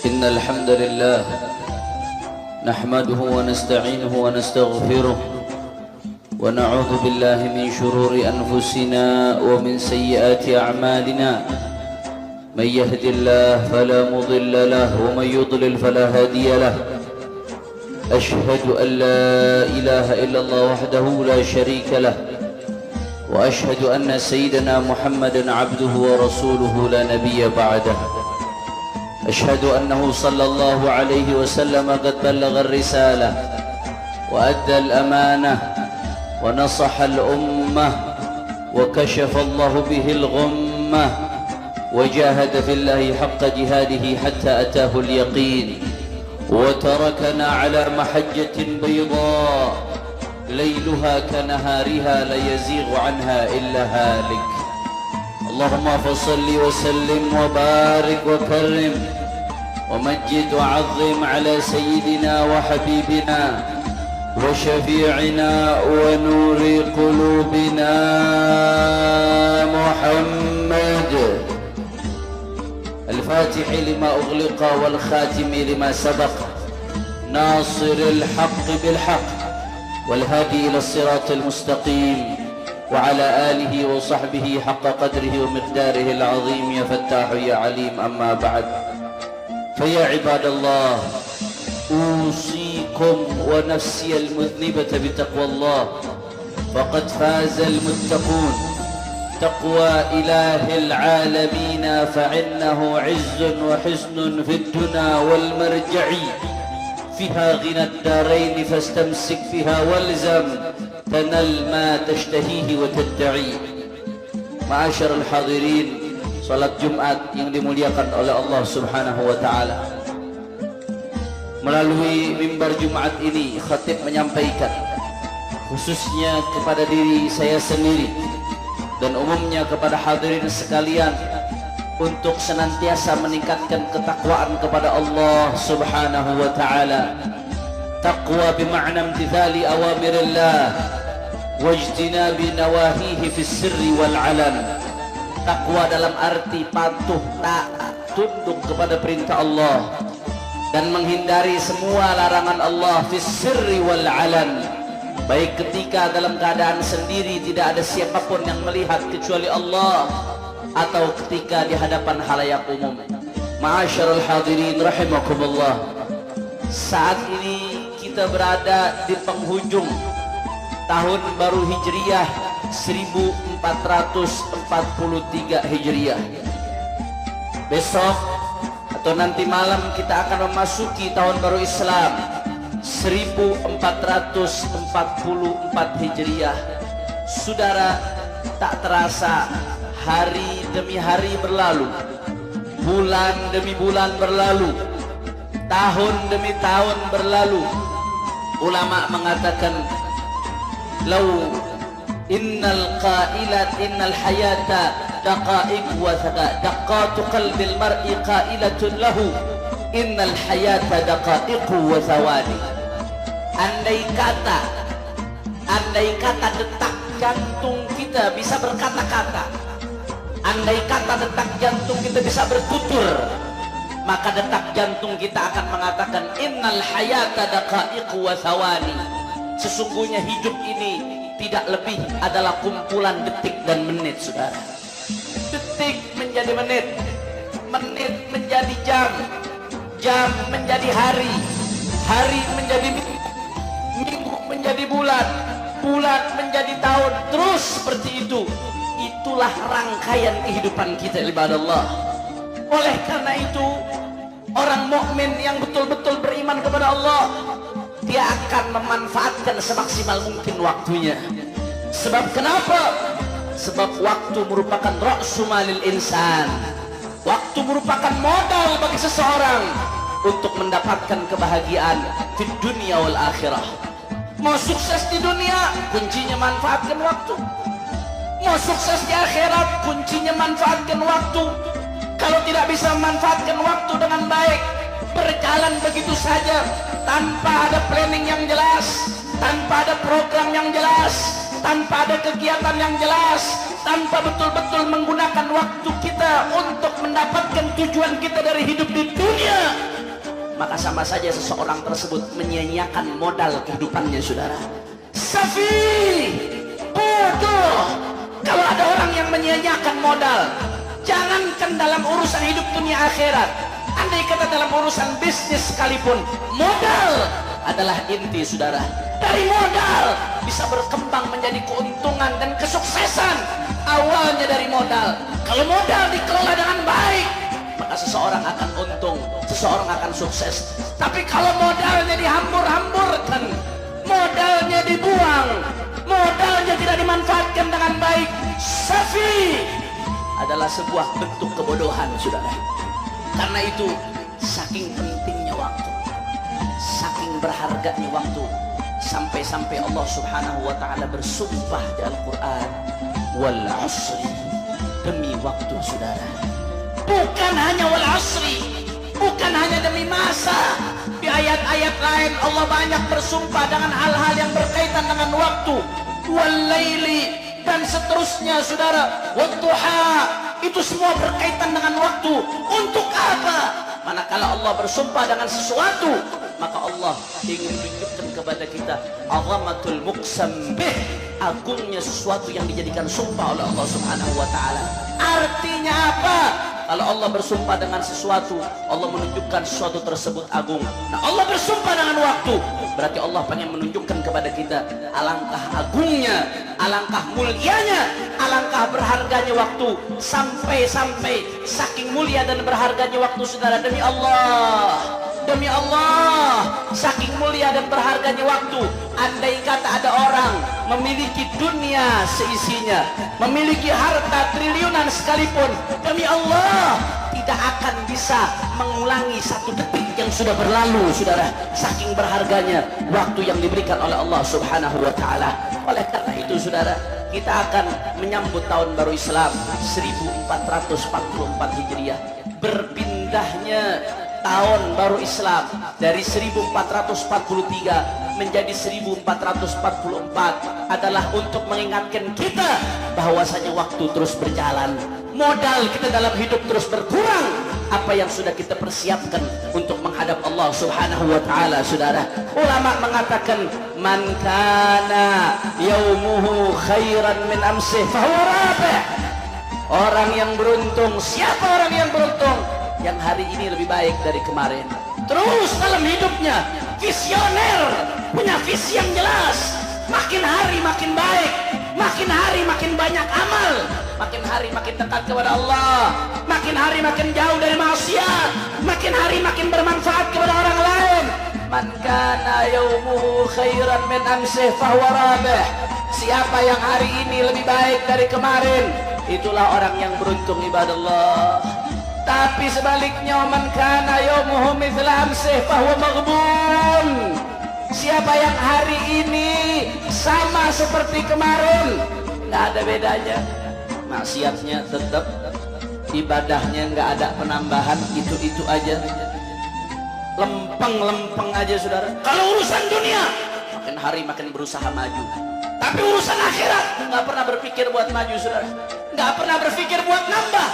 إن الحمد لله نحمده ونستعينه ونستغفره ونعوذ بالله من شرور أنفسنا ومن سيئات أعمالنا. من يهد الله فلا مضل له ومن يضلل فلا هادي له. أشهد أن لا إله إلا الله وحده لا شريك له، وأشهد أن سيدنا محمدا عبده ورسوله لا نبي بعده. أشهد أنه صلى الله عليه وسلم قد بلغ الرسالة وأدى الأمانة ونصح الأمة وكشف الله به الغمة وجاهد في الله حق جهاده حتى أتاه اليقين، وتركنا على محجة بيضاء ليلها كنهارها لا يزيغ عنها إلا هالك. اللهم فصل وسلم وبارك وكرم ومجد وعظم على سيدنا وحبيبنا وشفيعنا ونور قلوبنا محمد الفاتح لما أغلق والخاتم لما سبق، ناصر الحق بالحق والهادي إلى الصراط المستقيم، وعلى آله وصحبه حق قدره ومقداره العظيم. يا فتاح يا عليم. أما بعد، فيا عباد الله، أوصيكم ونفسي المذنبة بتقوى الله، فقد فاز المتقون. تقوى إله العالمين فإنه عز وحسن في الدنا والمرجع، فيها غنى الدارين فاستمسك بها والزم تنل ما تشتهيه وتدعي. Ma'asyiral hadirin, salat Jumat yang dimuliakan oleh Allah Subhanahu wa taala. Melalui mimbar Jumat ini khatib menyampaikan khususnya kepada diri saya sendiri dan umumnya kepada hadirin sekalian untuk senantiasa meningkatkan ketakwaan kepada Allah Subhanahu wa taala. Taqwa bima'na imtithali awamirillah wajtinabi nawahihi fis sirri wal alan. Takwa dalam arti patuh taat tunduk kepada perintah Allah dan menghindari semua larangan Allah fis sirri wal alan, baik ketika dalam keadaan sendiri tidak ada siapapun yang melihat kecuali Allah, atau ketika di hadapan halayak umum. Ma'asyiral hadirin rahimakumullah, saat ini kita berada di penghujung tahun baru Hijriyah 1443 Hijriyah. Besok atau nanti malam kita akan memasuki tahun baru Islam 1444 Hijriyah. Saudara, tak terasa hari demi hari berlalu, bulan demi bulan berlalu, tahun demi tahun berlalu. Ulama mengatakan, "Lau innal hayata daqa'iq wa daqatu qalbil mar'i qailatun lahu innal hayata daqa'iq wa thawani." Andai kata detak jantung kita bisa berkata-kata, andai kata detak jantung kita bisa bertutur, maka detak jantung kita akan mengatakan innal hayata daqa'iqu wa thawani. Sesungguhnya hidup ini tidak lebih adalah kumpulan detik dan menit, saudara. Detik menjadi menit, menit menjadi jam, jam menjadi hari, hari menjadi minggu, minggu menjadi bulan, bulan menjadi tahun, terus seperti itu. Itulah rangkaian kehidupan kita, ibadallah. Oleh karena itu, orang mukmin yang betul-betul beriman kepada Allah, dia akan memanfaatkan semaksimal mungkin waktunya. Sebab kenapa? Sebab waktu merupakan ra'su malil insan. Waktu merupakan modal bagi seseorang untuk mendapatkan kebahagiaan di dunia wal akhirah. Mau sukses di dunia, kuncinya manfaatkan waktu. Mau sukses di akhirat, kuncinya manfaatkan waktu. Kalau tidak bisa memanfaatkan waktu dengan baik, berjalan begitu saja tanpa ada planning yang jelas, tanpa ada program yang jelas, tanpa ada kegiatan yang jelas, tanpa betul-betul menggunakan waktu kita untuk mendapatkan tujuan kita dari hidup di dunia, maka sama saja seseorang tersebut menyia-nyiakan modal kehidupannya, saudara. Safi, bodoh kalau ada orang yang menyia-nyiakan modal. Jangankan dalam urusan hidup dunia akhirat, andai kata dalam urusan bisnis sekalipun, modal adalah inti, saudara. Dari modal bisa berkembang menjadi keuntungan dan kesuksesan. Awalnya dari modal. Kalau modal dikelola dengan baik, maka seseorang akan untung, seseorang akan sukses. Tapi kalau modalnya dihambur-hamburkan, modalnya dibuang, modalnya tidak dimanfaatkan dengan baik, safi, adalah sebuah bentuk kebodohan, saudara. Karena itu, saking pentingnya waktu, saking berharganya waktu, sampai-sampai Allah Subhanahu wa ta'ala bersumpah di Al-Quran, wal asri, demi waktu, saudara. Bukan hanya wal asri, bukan hanya demi masa. Di ayat-ayat lain Allah banyak bersumpah dengan hal-hal yang berkaitan dengan waktu, wal laili, dan seterusnya, saudara. Wadduha, itu semua berkaitan dengan waktu. Untuk apa? Manakala Allah bersumpah dengan sesuatu, maka Allah ingin tunjukkan kepada kita azamatul muqsam bih, agungnya sesuatu yang dijadikan sumpah oleh Allah Subhanahu wa ta'ala. Artinya apa? Kalau Allah bersumpah dengan sesuatu, Allah menunjukkan sesuatu tersebut agung. Nah, Allah bersumpah dengan waktu, berarti Allah pengen menunjukkan kepada kita alangkah agungnya, alangkah mulianya, alangkah berharganya waktu. Sampai-sampai saking mulia dan berharganya waktu, saudara, demi Allah, demi Allah, saking mulia dan berharganya waktu, andai kata ada orang memiliki dunia seisinya, memiliki harta triliunan sekalipun, demi Allah tidak akan bisa mengulangi satu detik yang sudah berlalu, saudara. Saking berharganya waktu yang diberikan oleh Allah Subhanahu wa ta'ala. Oleh karena itu, saudara, kita akan menyambut tahun baru Islam 1444 Hijriah. Berpindahnya tahun baru Islam dari 1443 menjadi 1444 adalah untuk mengingatkan kita bahwasanya waktu terus berjalan, modal kita dalam hidup terus berkurang. Apa yang sudah kita persiapkan untuk menghadap Allah Subhanahu wa ta'ala, saudara. Ulama mengatakan, man kana yaumuhu khairan min amsih fahuwa rabih. Orang yang beruntung, siapa orang yang beruntung? Yang hari ini lebih baik dari kemarin. Terus dalam hidupnya visioner, punya visi yang jelas. Makin hari makin baik, makin hari makin banyak amal, makin hari makin dekat kepada Allah, makin hari makin jauh dari maksiat, makin hari makin bermanfaat kepada orang lain. Man kana yaumuhu khairan min amsih fahuwa rabih. Siapa yang hari ini lebih baik dari kemarin, itulah orang yang beruntung, ibadallah. Tapi sebaliknya, man kana yaumuhu mithla amsih fahuwa maghbun. Siapa yang hari ini sama seperti kemarin, nggak ada bedanya, maksiatnya tetap, ibadahnya nggak ada penambahan, itu aja, lempeng aja, saudara. Kalau urusan dunia, makin hari makin berusaha maju. Tapi urusan akhirat nggak pernah berpikir buat maju, saudara. Nggak pernah berpikir buat nambah.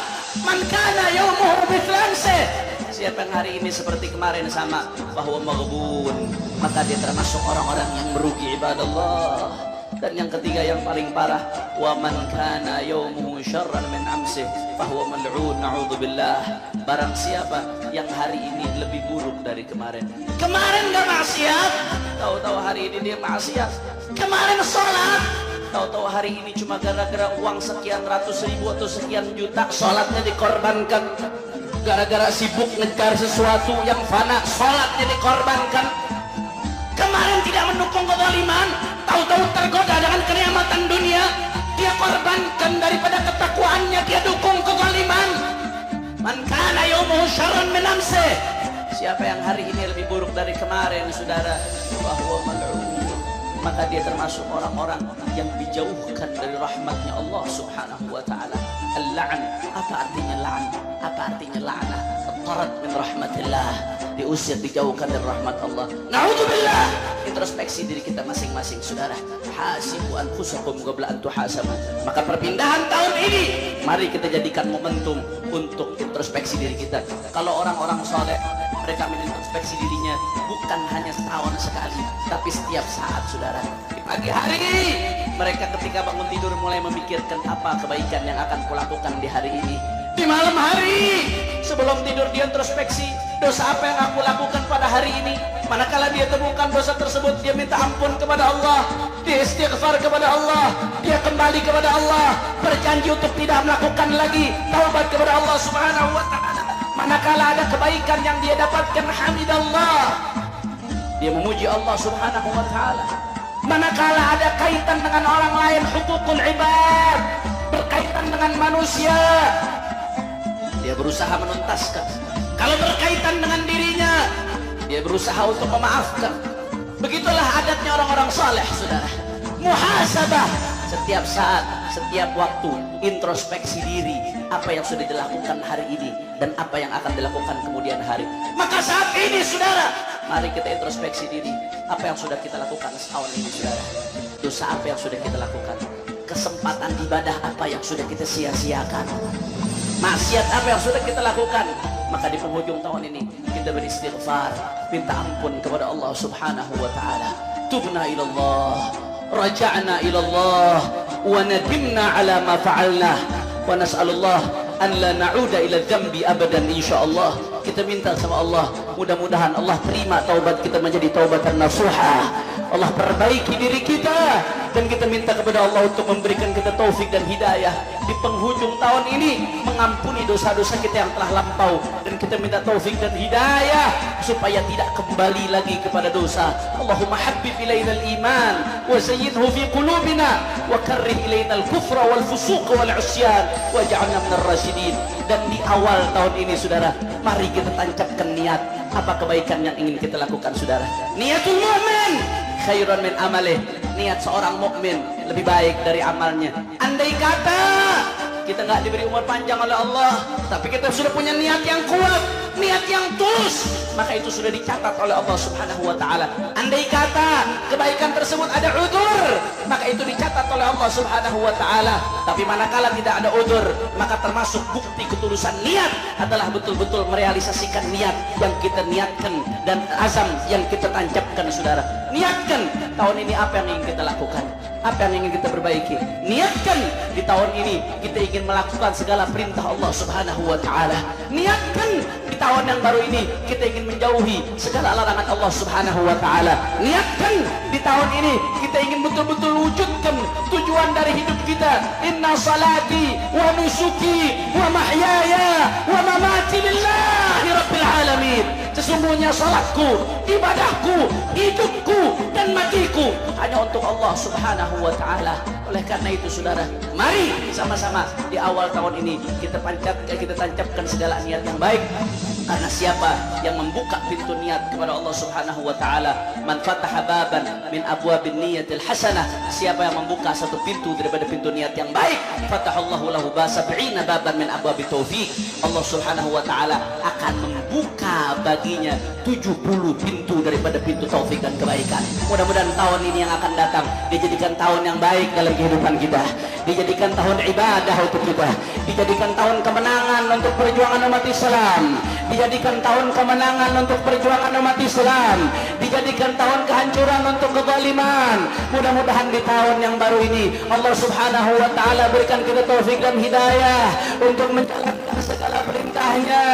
Man kana yaumuhu mithla amsih. Siapa yang hari ini seperti kemarin sama, bahwa maghbun, maka dia termasuk orang-orang yang merugi, ibadallah. Dan yang ketiga yang paling parah, wa man kana yaumuhu syarran min amsih fahuwa mal'un, na'udzubillah. Barang siapa yang hari ini lebih buruk dari kemarin. Kemarin gak maksiat, tahu-tahu hari ini dia maksiat. Kemarin sholat, tahu-tahu hari ini cuma gara-gara uang sekian ratus ribu atau sekian juta, sholatnya dikorbankan. Gara-gara sibuk ngejar sesuatu yang fana, sholatnya dikorbankan. Kemarin tidak mendukung kezaliman, tahu-tahu tergoda dengan kenikmatan dunia, dia korbankan. Daripada ketakwaannya dia dukung kezaliman. Man kana yaumuhu syarran min amsih. Siapa yang hari ini lebih buruk dari kemarin, saudara, fahuwa mal'un, maka dia termasuk orang-orang yang dijauhkan dari rahmatnya Allah Subhanahu wa ta'ala. Al-la'an, apa artinya la'an? Apa artinya la'nah? At-tarat min rahmatillah, diusir, dijauhkan dari rahmat Allah. Na'udzubillah. Introspeksi diri kita masing-masing, saudara. Hasibu anfusakum qabla an tuhasabu. Maka perpindahan tahun ini, mari kita jadikan momentum untuk introspeksi diri kita. Kalau orang-orang soleh, mereka menintrospeksi introspeksi dirinya bukan hanya setahun sekali, tapi setiap saat, saudara. Di pagi hari mereka ketika bangun tidur mulai memikirkan apa kebaikan yang akan kulakukan di hari ini. Di malam hari sebelum tidur dia introspeksi, dosa apa yang aku lakukan pada hari ini. Manakala dia temukan dosa tersebut, dia minta ampun kepada Allah, dia istighfar kepada Allah, dia kembali kepada Allah, berjanji untuk tidak melakukan lagi, taubat kepada Allah Subhanahu wa ta'ala. Manakala ada kebaikan yang dia dapatkan, hamidallah, dia memuji Allah Subhanahu wa ta'ala. Manakala ada kaitan dengan orang lain, hukukul ibad, berkaitan dengan manusia, dia berusaha menuntaskan. Kalau berkaitan dengan dirinya, dia berusaha untuk memaafkan. Begitulah adatnya orang-orang saleh, saudara. Muhasabah setiap saat, setiap waktu, introspeksi diri, apa yang sudah dilakukan hari ini dan apa yang akan dilakukan kemudian hari. Maka saat ini, saudara, mari kita introspeksi diri, apa yang sudah kita lakukan setahun ini, saudara. Dosa apa yang sudah kita lakukan? Kesempatan ibadah apa yang sudah kita sia-siakan? Maksiat apa yang sudah kita lakukan? Maka di penghujung tahun ini kita beristighfar, minta ampun kepada Allah Subhanahu wa ta'ala. Tubna ilallah, raja'na ilallah, wa nadimna ala ma fa'alna, wa nas'alullah an la na'uda ila dzambi abadan insyaallah. Kita minta sama Allah, mudah-mudahan Allah terima taubat kita menjadi taubatan nasuha. Allah perbaiki diri kita, dan kita minta kepada Allah untuk memberikan kita taufik dan hidayah di penghujung tahun ini, mengampuni dosa-dosa kita yang telah lampau, dan kita minta taufik dan hidayah supaya tidak kembali lagi kepada dosa. Allahumma habbib ilaina al-iman wa zayyinhu fi qulubina wa karrih ilaina al-kufra wal fusuq wal 'isyan waj'alna minar rasyidin. Dan di awal tahun ini, saudara, mari kita tancapkan niat apa kebaikan yang ingin kita lakukan, saudara. Niatul mu'min khairun min amalih. Niat seorang mukmin lebih baik dari amalnya. Andai kata kita nggak diberi umur panjang oleh Allah, tapi kita sudah punya niat yang kuat, niat yang tulus, maka itu sudah dicatat oleh Allah Subhanahu wa ta'ala. Andai kata kebaikan tersebut ada udzur, maka itu dicatat oleh Allah Subhanahu wa ta'ala. Tapi manakala tidak ada udzur, maka termasuk bukti ketulusan niat adalah betul-betul merealisasikan niat yang kita niatkan dan azam yang kita tancapkan, saudara. Niatkan tahun ini apa yang ingin kita lakukan, apa yang ingin kita perbaiki. Niatkan di tahun ini kita ingin melakukan segala perintah Allah Subhanahu wa ta'ala. Niatkan di tahun yang baru ini kita ingin menjauhi segala larangan Allah Subhanahu wa ta'ala. Niatkan di tahun ini kita ingin betul-betul wujudkan tujuan dari hidup kita. Inna salati wa nusuki wa mahyaya wa mamati lillahi rabbil alamin. Sesungguhnya salatku, ibadahku, hidupku dan matiku hanya untuk Allah Subhanahu wa ta'ala. Oleh karena itu, saudara, mari sama-sama di awal tahun ini kita tancapkan segala niat yang baik. Karena siapa yang membuka pintu niat kepada Allah Subhanahu wa ta'ala, man fataha baban min abwabin niyatil hasanah, siapa yang membuka satu pintu daripada pintu niat yang baik, fatahallahu lahu sab'ina baban min abwabit taufiq, Allah Subhanahu wa ta'ala akan membuka baginya 70 pintu daripada pintu taufik dan kebaikan. Mudah-mudahan tahun ini yang akan datang dijadikan tahun yang baik dalam kehidupan kita, dijadikan tahun ibadah untuk kita, dijadikan tahun kemenangan untuk perjuangan umat Islam, dijadikan tahun kemenangan untuk perjuangan umat Islam, dijadikan tahun kehancuran untuk kezaliman. Mudah-mudahan di tahun yang baru ini Allah Subhanahu wa ta'ala berikan kita taufik dan hidayah untuk menjalankan segala perintahnya,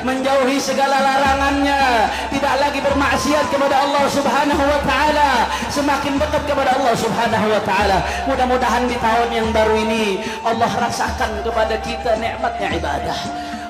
menjauhi segala larangannya, tidak lagi bermaksiat kepada Allah Subhanahu wa ta'ala, semakin dekat kepada Allah Subhanahu wa ta'ala. Mudah-mudahan di tahun yang baru ini Allah rasakan kepada kita nikmatnya ibadah,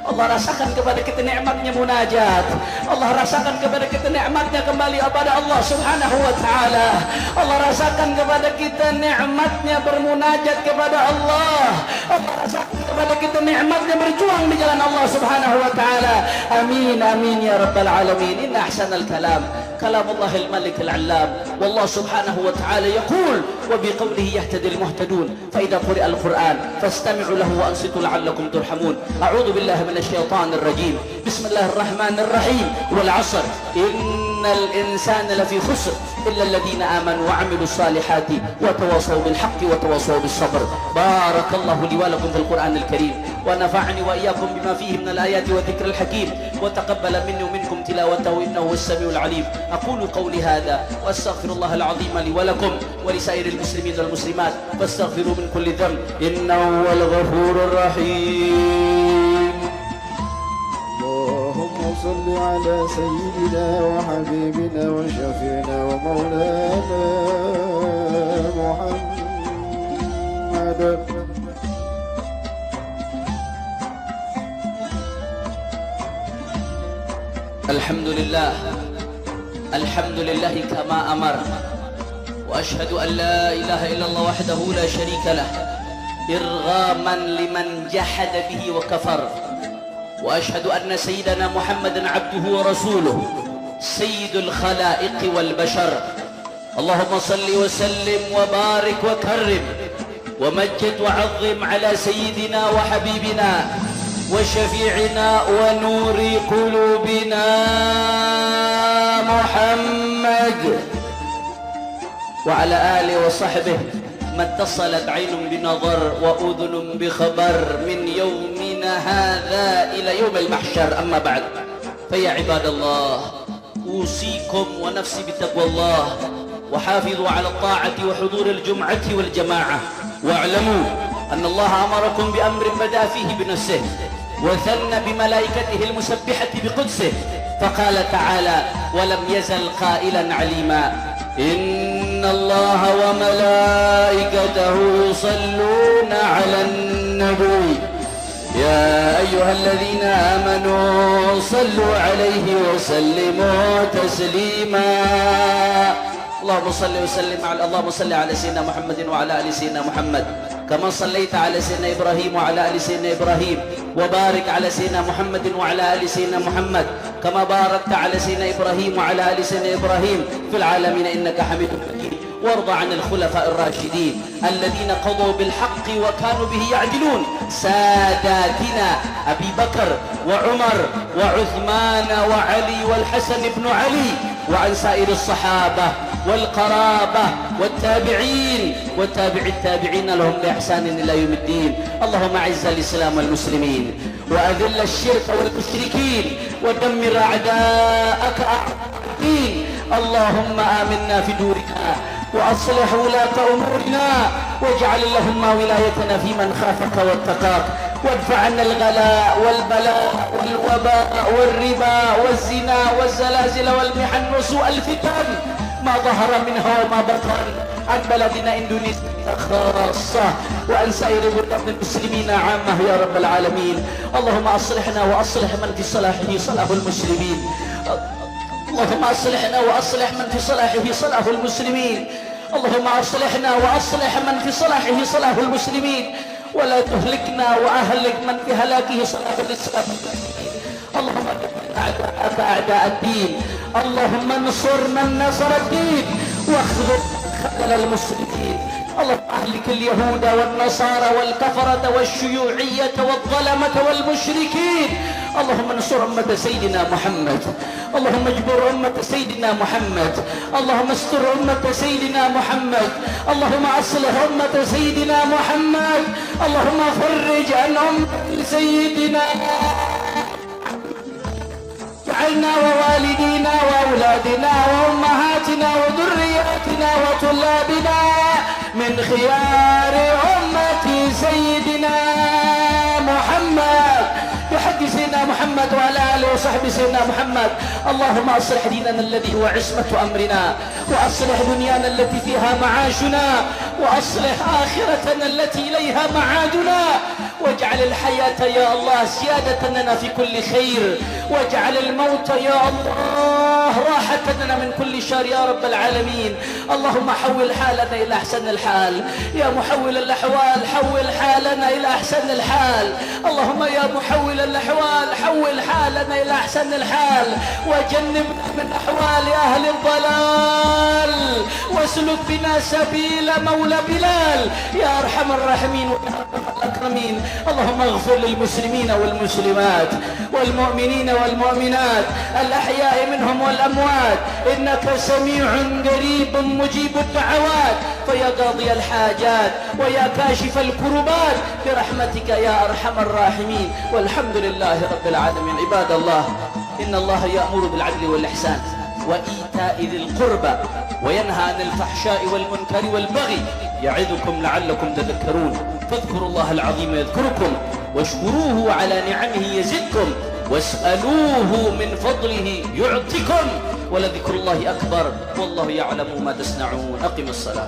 Allah rasakan kepada kita nikmatnya munajat, Allah rasakan kepada kita nikmatnya kembali kepada Allah Subhanahu wa ta'ala, Allah rasakan kepada kita nikmatnya bermunajat kepada Allah, Allah rasakan kepada kita nikmatnya berjuang di jalan Allah Subhanahu wa ta'ala. Amin amin ya rabbal alamin. Inna ahsanal kalam كلام الله الملك العلام والله سبحانه وتعالى يقول وبقوله يهتدي المهتدون فإذا قرئ القرآن فاستمعوا له وأنصتوا لعلكم ترحمون. أعوذ بالله من الشيطان الرجيم. بسم الله الرحمن الرحيم والعصر إن الإنسان لفي خسر إلا الذين آمنوا وعملوا الصالحات وتواصوا بالحق وتواصوا بالصبر. بارك الله لي ولكم في القرآن الكريم ونفعني وإياكم بما فيه من الآيات والذكر الحكيم وتقبل مني ومنكم تلاوته إنه هو السميع العليم. أقول قولي هذا وأستغفر الله العظيم لي ولكم ولسائر المسلمين والمسلمات فاستغفروا من كل ذنب إنه هو الغفور الرحيم. اللهم صل على سيدنا وحبيبنا وشفيعنا ومولانا محمد. الحمد لله الحمد لله كما أمر وأشهد أن لا إله إلا الله وحده لا شريك له إرغاما لمن جحد به وكفر. وأشهد أن سيدنا محمدا عبده ورسوله سيد الخلائق والبشر. اللهم صل وسلم وبارك وكرم ومجد وعظم على سيدنا وحبيبنا وشفيعنا ونور قلوبنا محمد وعلى آله وصحبه ما اتصلت عين بنظر وأذن بخبر من يومنا هذا إلى يوم المحشر. أما بعد فيا عباد الله أوصيكم ونفسي بتقوى الله وحافظوا على الطاعة وحضور الجمعة والجماعة واعلموا أن الله أمركم بأمر بدأ فيه بنفسه وثنى بملائكته المسبحة بقدسه فقال تعالى ولم يزل قائلا عليما إن الله وملائكته يصلون على النبي يا أيها الذين آمنوا صلوا عليه وسلموا تسليما. اللهم صل على سيدنا محمد وعلى آل سيدنا محمد كما صليت على سيدنا إبراهيم وعلى آل سيدنا إبراهيم وبارك على سيدنا محمد وعلى آل سيدنا محمد كما باركت على سيدنا إبراهيم وعلى آل سيدنا إبراهيم في العالمين إنك حميد مجيد. وارض عن الخلفاء الراشدين الذين قضوا بالحق وكانوا به يعدلون ساداتنا أبي بكر وعمر وعثمان وعلي والحسن بن علي وعن سائر الصحابة والقرابة والتابعين والتابع التابعين لهم بإحسان إلى يوم الدين. اللهم أعز الإسلام والمسلمين وأذل الشرك والمشركين ودمر أعداءك أعداء الدين. اللهم آمنا في دورنا وأصلح ولاة أمورنا واجعل اللهم ولايتنا في من خافك واتقاك وادفع عنا الغلاء والبلاء والوباء والربا والزنا والزلازل والمحن وسوء الفتن ما ظهر منها وما بطن عن بلدنا إندونيسيا خاصة وعن سائر بلاد المسلمين عامة يا رب العالمين. اللهم أصلحنا وأصلح من في صلاحه صلاح المسلمين. اللهم أصلحنا وأصلح من في صلاحه صلاح المسلمين. اللهم أصلحنا وأصلح من في صلاحه صلاح المسلمين ولا تهلكنا وأهلك من في هلاكه صلاح الإسلام. اللهم أعداءك أعداء الدين. اللهم انصر من نصر الدين واخذل خذل المسلمين. اللهم أهلك اليهود والنصارى والكفرة والشيوعية والظلمة والمشركين. اللهم انصر أمة سيدنا محمد. اللهم اجبر أمة سيدنا محمد. اللهم استر أمة سيدنا محمد. اللهم أصلح أمة سيدنا محمد. اللهم فرج عن أمة سيدنا جعلنا ووالدينا وأولادنا وأمهاتنا وذرياتنا وطلابنا من خيار أمة سيدنا محمد بحق سيدنا محمد وعلى آله وصحبه سيدنا محمد. اللهم أصلح ديننا الذي هو عصمة أمرنا وأصلح دنيانا التي فيها معاشنا وأصلح آخرتنا التي إليها معادنا واجعل الحياة يا الله زيادة لنا في كل خير واجعل الموت يا الله راحة لنا من كل شر يا رب العالمين. اللهم حول حالنا إلى أحسن الحال. يا محول الأحوال حول حالنا إلى أحسن الحال. اللهم يا محول الأحوال حول حالنا إلى أحسن الحال، وجنبنا من أحوال أهل الضلال، واسلك بنا سبيل مولى بلال يا أرحم الراحمين الأكرمين. اللهم اغفر للمسلمين والمسلمات والمؤمنين والمؤمنات الأحياء منهم والأموات، إنك سميع قريب مجيب الدعوات، فيا قاضي الحاجات ويا كاشف الكربات برحمتك يا أرحم الراحمين. والحمد لله رب العالمين. عباد الله، إن الله يأمر بالعدل والإحسان وإيتاء ذي القربى وينهى عن الفحشاء والمنكر والبغي يعظكم لعلكم تذكرون. فاذكروا الله العظيم يذكركم، واشكروه على نعمه يزدكم، واسألوه من فضله يعطكم، ولذكر الله أكبر والله يعلم ما تصنعون. أقم الصلاة.